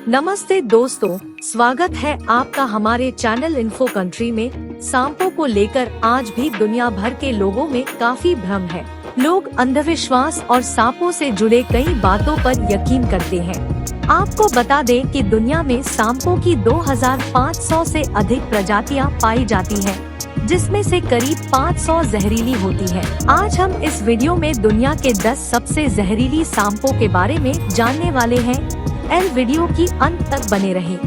नमस्ते दोस्तों, स्वागत है आपका हमारे चैनल इन्फो कंट्री में। सांपों को लेकर आज भी दुनिया भर के लोगों में काफी भ्रम है। लोग अंधविश्वास और सांपों से जुड़े कई बातों पर यकीन करते हैं। आपको बता दें कि दुनिया में सांपों की 2500 से अधिक प्रजातियां पाई जाती हैं, जिसमें से करीब 500 जहरीली होती हैं। आज हम इस वीडियो में दुनिया के 10 सबसे जहरीली सांपों के बारे में जानने वाले हैं। वीडियो की अंत तक बने रहें।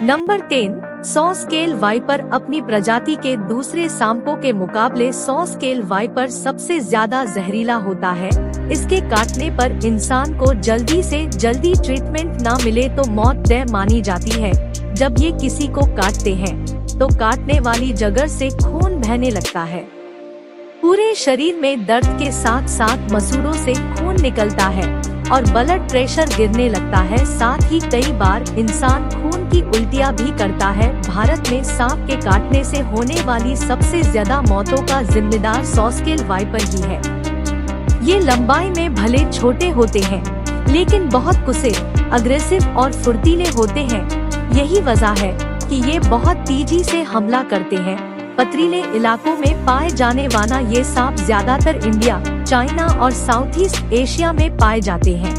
Number 10, saw scale viper. अपनी प्रजाति के दूसरे सांपों के मुकाबले सॉ स्केल वाइपर सबसे ज्यादा जहरीला होता है। इसके काटने पर इंसान को जल्दी से जल्दी ट्रीटमेंट न मिले तो मौत तय मानी जाती है। जब ये किसी को काटते हैं तो काटने वाली जगह से खून बहने लगता है। पूरे शरीर में दर्द के साथ साथ मसूड़ों से खून निकलता है और ब्लड प्रेशर गिरने लगता है। साथ ही कई बार इंसान खून की उल्टियां भी करता है। भारत में सांप के काटने से होने वाली सबसे ज्यादा मौतों का जिम्मेदार सॉ स्केल वाइपर ही है। ये लंबाई में भले छोटे होते हैं, लेकिन बहुत गुस्से, अग्रेसिव और फुर्तीले होते हैं। यही वजह है कि ये बहुत तेजी से हमला करते हैं। पथरीले इलाकों में पाए जाने वाला ये सांप ज्यादातर इंडिया, चाइना और साउथ ईस्ट एशिया में पाए जाते हैं।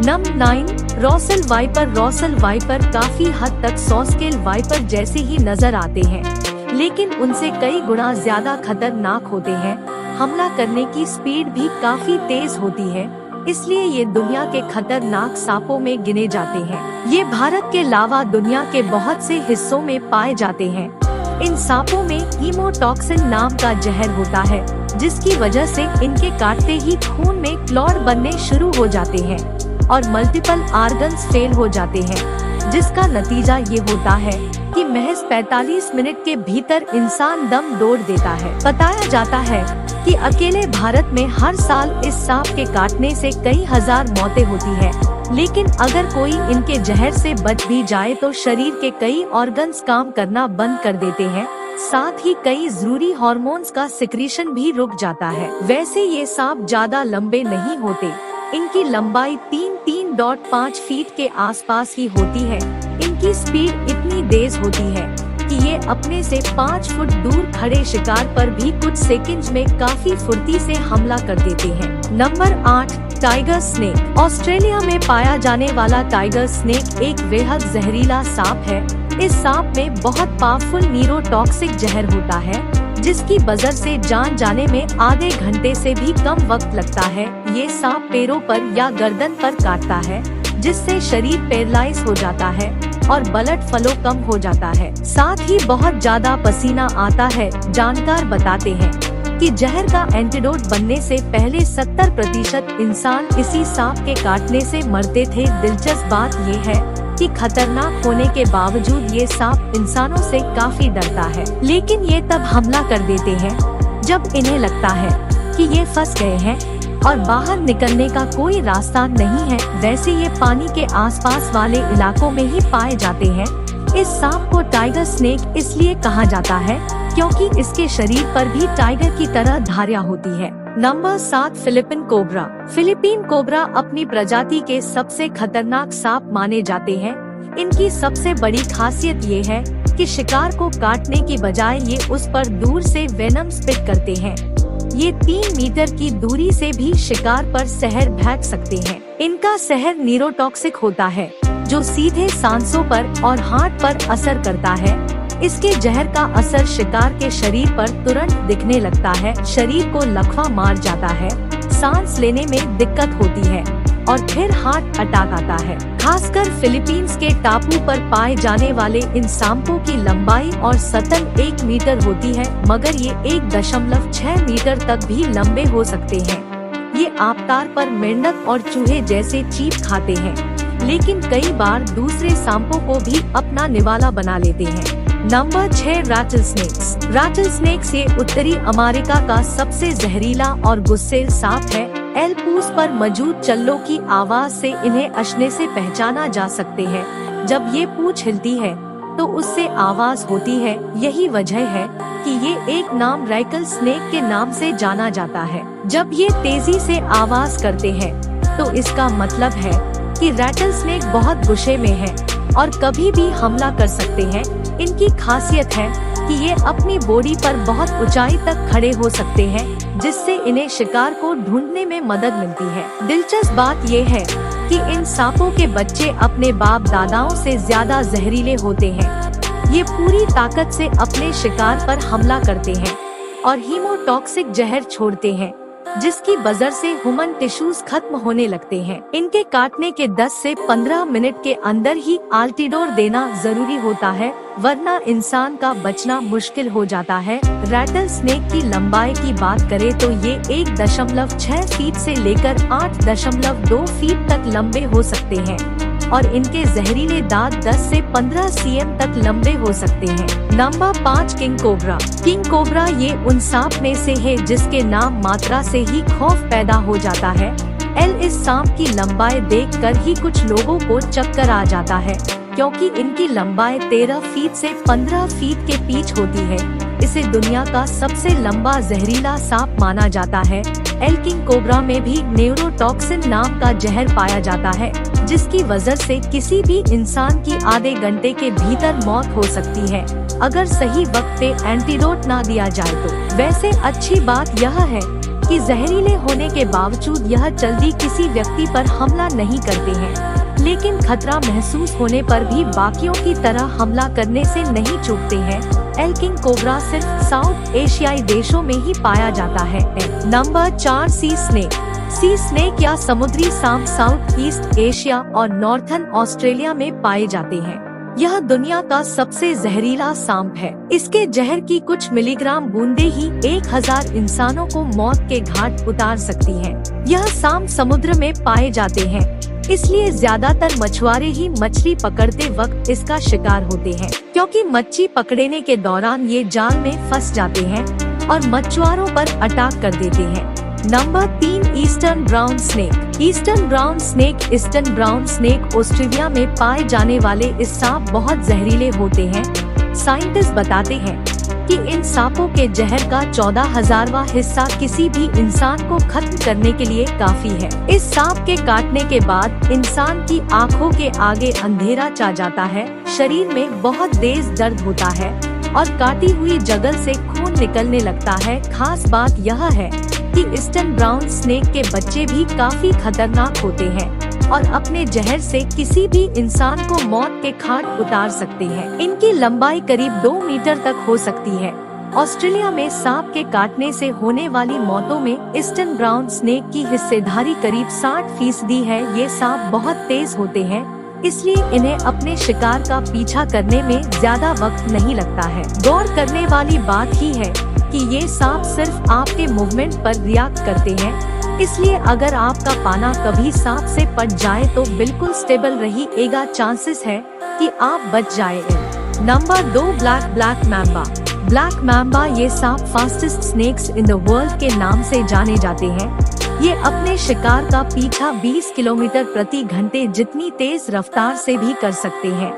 Number 9, रॉसल wiper. रॉसल वाइपर काफी हद तक सॉ स्केल वाइपर जैसे ही नजर आते हैं, लेकिन उनसे कई गुना ज्यादा खतरनाक होते हैं। हमला करने की स्पीड भी काफी तेज होती है, इसलिए ये दुनिया के खतरनाक सांपों में गिने जाते हैं। ये भारत के अलावा दुनिया के बहुत से हिस्सों में पाए जाते हैं। इन सांपों में हीमोटॉक्सिन नाम का जहर होता है, जिसकी वजह से इनके काटते ही खून में क्लॉट बनने शुरू हो जाते हैं और मल्टीपल ऑर्गन्स फेल हो जाते हैं, जिसका नतीजा ये होता है कि महज 45 मिनट के भीतर इंसान दम तोड़ देता है। बताया जाता है कि अकेले भारत में हर साल इस सांप के काटने से कई हजार मौतें होती है, लेकिन अगर कोई इनके जहर से बच भी जाए तो शरीर के कई ऑर्गन्स काम करना बंद कर देते हैं। साथ ही कई जरूरी हार्मोन्स का सिक्रीशन भी रुक जाता है। वैसे ये सांप ज्यादा लंबे नहीं होते। इनकी लंबाई 3.5 फीट के आसपास ही होती है। इनकी स्पीड इतनी तेज होती है कि ये अपने से 5 फुट दूर खड़े शिकार पर भी कुछ सेकंड्स में काफी फुर्ती से हमला कर देते हैं। Number 8, tiger snake. ऑस्ट्रेलिया में पाया जाने वाला टाइगर स्नेक एक बेहद जहरीला सांप है। इस सांप में बहुत पावरफुल न्यूरोटॉक्सिक जहर होता है, जिसकी बजर से जान जाने में आधे घंटे से भी कम वक्त लगता है। ये सांप पैरों पर या गर्दन पर काटता है, जिससे शरीर पैरालाइज हो जाता है और ब्लड फ्लो कम हो जाता है। साथ ही बहुत ज्यादा पसीना आता है। जानकार बताते हैं कि जहर का एंटीडोट बनने से पहले 70% इंसान इसी सांप के काटने से मरते थे। दिलचस्प बात ये है कि खतरनाक होने के बावजूद ये सांप इंसानों से काफी डरता है, लेकिन ये तब हमला कर देते हैं जब इन्हें लगता है कि ये फंस गए हैं और बाहर निकलने का कोई रास्ता नहीं है। वैसे ये पानी के आसपास वाले इलाकों में ही पाए जाते हैं। इस सांप को टाइगर स्नेक इसलिए कहा जाता है क्योंकि इसके शरीर पर भी टाइगर की तरह धारियां होती है। Number 7, Philippine cobra. Philippine cobra अपनी प्रजाति के सबसे खतरनाक सांप माने जाते हैं। इनकी सबसे बड़ी खासियत ये है कि शिकार को काटने की बजाय ये उस पर दूर से वेनम स्पिट करते हैं। ये 3 मीटर की दूरी से भी शिकार पर जहर फेंक सकते हैं। इनका जहर न्यूरोटॉक्सिक होता है, जो सीधे सांसों पर और हार्ट पर असर करता है। इसके जहर का असर शिकार के शरीर पर तुरंत दिखने लगता है। शरीर को लकवा मार जाता है, सांस लेने में दिक्कत होती है और फिर हार्ट अटैक आता है। खासकर फिलीपींस के टापू पर पाए जाने वाले इन सांपों की लंबाई और सतह 1 मीटर होती है, मगर ये 1.6 मीटर तक भी लंबे हो सकते हैं। ये आमतौर पर मेंढक और चूहे जैसे चीप खाते हैं, लेकिन कई बार दूसरे सांपों को भी अपना निवाला बना लेते हैं। Number 6, rattlesnakes. Rattlesnakes ये उत्तरी अमेरिका का सबसे जहरीला और गुस्सैल सांप है। पूंछ पर मौजूद चल्लों की आवाज से इन्हें अचने से पहचाना जा सकते हैं। जब ये पूंछ हिलती है तो उससे आवाज होती है। यही वजह है कि ये एक नाम रैटल स्नेक के नाम से जाना जाता है। जब ये तेजी से आवाज करते हैं तो इसका मतलब है कि रैटल स्नेक बहुत गुस्से में है और कभी भी हमला कर सकते हैं। इनकी खासियत है कि ये अपनी बॉडी पर बहुत ऊंचाई तक खड़े हो सकते हैं, जिससे इन्हें शिकार को ढूंढने में मदद मिलती है। दिलचस्प बात ये है कि इन सांपों के बच्चे अपने बाप दादाओं से ज्यादा जहरीले होते हैं। ये पूरी ताकत से अपने शिकार पर हमला करते हैं और हीमोटॉक्सिक जहर छोड़ते हैं, जिसकी वजह से ह्यूमन टिश्यूज खत्म होने लगते हैं। इनके काटने के 10 से 15 मिनट के अंदर ही एंटीडोट देना जरूरी होता है, वरना इंसान का बचना मुश्किल हो जाता है। रैटल स्नेक की लंबाई की बात करें तो ये 1.6 फीट से लेकर 8.2 फीट तक लंबे हो सकते हैं और इनके जहरीले दांत 10 से 15 cm तक लंबे हो सकते हैं। Number 5 king cobra. King cobra ये उन सांप में से है जिसके नाम मात्रा से ही खौफ पैदा हो जाता है। इस सांप की लंबाई देखकर ही कुछ लोगों को चक्कर आ जाता है, क्योंकि इनकी लंबाई 13 फीट से 15 फीट के बीच होती है। इसे दुनिया का सबसे लंबा जहरीला सांप माना जाता है। किंग कोबरा में भी न्यूरोटॉक्सिन नाम का जहर पाया जाता है, जिसकी वजह से किसी भी इंसान की आधे घंटे के भीतर मौत हो सकती है, अगर सही वक्त पे एंटीडोट ना दिया जाए तो। वैसे अच्छी बात यह है कि जहरीले होने के बावजूद यह जल्दी किसी व्यक्ति पर हमला नहीं करते हैं, लेकिन खतरा महसूस होने पर भी बाकियों की तरह हमला करने से नहीं चूकते हैं। किंग कोबरा सिर्फ साउथ एशियाई देशों में ही पाया जाता है। नंबर 4 सी स्नेक। सी स्नेक या समुद्री सांप साउथ ईस्ट एशिया और नॉर्थर्न ऑस्ट्रेलिया में पाए जाते हैं। यह दुनिया का सबसे जहरीला सांप है। इसके जहर की कुछ मिलीग्राम बूंदे ही 1000 इंसानों को मौत के घाट उतार सकती हैं। यह सांप समुद्र में पाए जाते हैं, इसलिए ज्यादातर मछुआरे ही मछली पकड़ते वक्त इसका शिकार होते हैं, क्योंकि मच्छी पकड़ने के दौरान ये जाल में फंस जाते हैं और मछुआरों पर अटैक कर देते हैं। Number 3 eastern brown snake. Eastern brown snake Australia में पाए जाने वाले इस सांप बहुत जहरीले होते हैं। साइंटिस्ट बताते हैं कि इन सांपों के जहर का 14,000वां हिस्सा किसी भी इंसान को खत्म करने के लिए काफी है। इस सांप के काटने के बाद इंसान की आंखों के आगे अंधेरा छा जाता है, शरीर में बहुत तेज दर्द होता है और काटी हुई जगह से खून निकलने लगता है। खास बात यह है कि ईस्टर्न ब्राउन स्नेक के बच्चे भी काफी खतरनाक होते हैं और अपने जहर से किसी भी इंसान को मौत के घाट उतार सकते हैं। इनकी लंबाई करीब 2 मीटर तक हो सकती है। ऑस्ट्रेलिया में सांप के काटने से होने वाली मौतों में ईस्टर्न ब्राउन स्नेक की हिस्सेदारी करीब 60% है। ये सांप बहुत तेज होते हैं, इसलिए इन्हें अपने शिकार का पीछा करने में ज्यादा वक्त नहीं लगता है। गौर करने वाली बात ही है कि ये सांप सिर्फ आपके मूवमेंट पर रिएक्ट करते हैं, इसलिए अगर आपका पाना कभी सांप से पट जाए तो बिल्कुल स्टेबल रहिएगा, चांसेस है कि आप बच जाए। Number 2 black mamba. Black mamba ये सांप fastest snakes in the world के नाम से जाने जाते हैं। ये अपने शिकार का पीछा 20 किलोमीटर प्रति घंटे जितनी तेज रफ्तार से भी कर सकते हैं।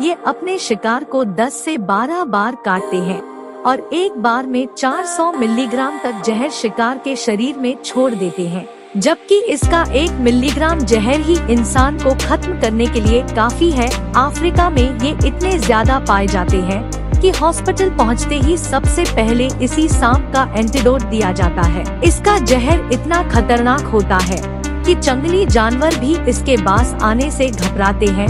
ये अपने शिकार को 10 से 12 बार काटते हैं और एक बार में 400 मिलीग्राम तक जहर शिकार के शरीर में छोड़ देते हैं, जबकि इसका 1 मिलीग्राम जहर ही इंसान को खत्म करने के लिए काफी है। अफ्रीका में ये इतने ज्यादा पाए जाते हैं कि हॉस्पिटल पहुंचते ही सबसे पहले इसी सांप का एंटीडोट दिया जाता है। इसका जहर इतना खतरनाक होता है कि जंगली जानवर भी इसके पास आने से घबराते हैं।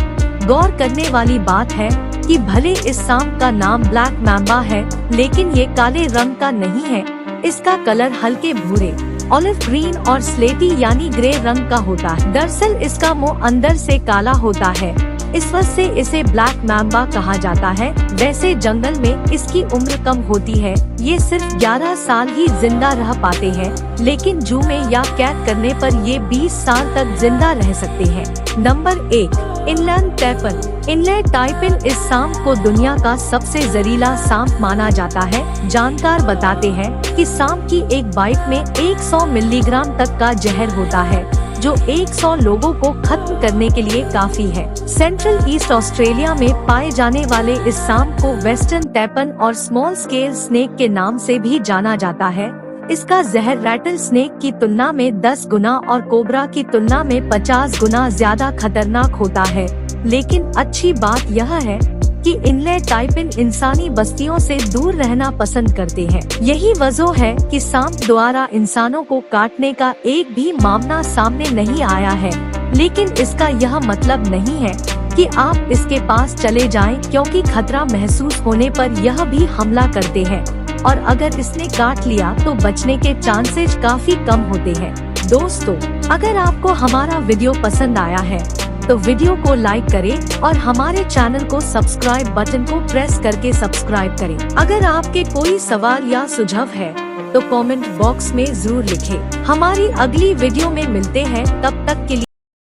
गौर करने वाली बात है कि भले इस सांप का नाम ब्लैक मैम्बा है, लेकिन ये काले रंग का नहीं है। इसका कलर हल्के भूरे, ऑलिव ग्रीन और स्लेटी यानी ग्रे रंग का होता है। दरअसल इसका मुंह अंदर से काला होता है, इस वजह से इसे ब्लैक मैम्बा कहा जाता है। वैसे जंगल में इसकी उम्र कम होती है, ये सिर्फ 11 साल ही जिंदा रह पाते हैं, लेकिन जू में या कैद करने पर ये 20 साल तक जिंदा रह सकते हैं। Number 1 inland taipan. Inland taipan इस सांप को दुनिया का सबसे जहरीला सांप माना जाता है। जानकार बताते हैं कि सांप की एक बाइट में 100 मिलीग्राम तक का जहर होता है, जो 100 लोगों को खत्म करने के लिए काफी है। सेंट्रल ईस्ट ऑस्ट्रेलिया में पाए जाने वाले इस सांप को वेस्टर्न टैपन और स्मॉल स्केल स्नेक के नाम से भी जाना जाता है। इसका जहर रैटल स्नेक की तुलना में 10 गुना और कोबरा की तुलना में 50 गुना ज्यादा खतरनाक होता है। लेकिन अच्छी बात यह है कि इनले टाइपिन इंसानी बस्तियों से दूर रहना पसंद करते हैं। यही वजह है कि सांप द्वारा इंसानों को काटने का एक भी मामला सामने नहीं आया है। लेकिन इसका यह मतलब नहीं है कि आप इसके पास चले जाएं, क्योंकि खतरा महसूस होने पर यह भी हमला करते हैं और अगर इसने काट लिया तो बचने के चांसेस काफी कम होते हैं। दोस्तों, अगर आपको हमारा वीडियो पसंद आया है तो वीडियो को लाइक करें और हमारे चैनल को सब्सक्राइब बटन को प्रेस करके सब्सक्राइब करें। अगर आपके कोई सवाल या सुझाव है तो कमेंट बॉक्स में जरूर लिखें। हमारी अगली वीडियो में मिलते हैं, तब तक के लिए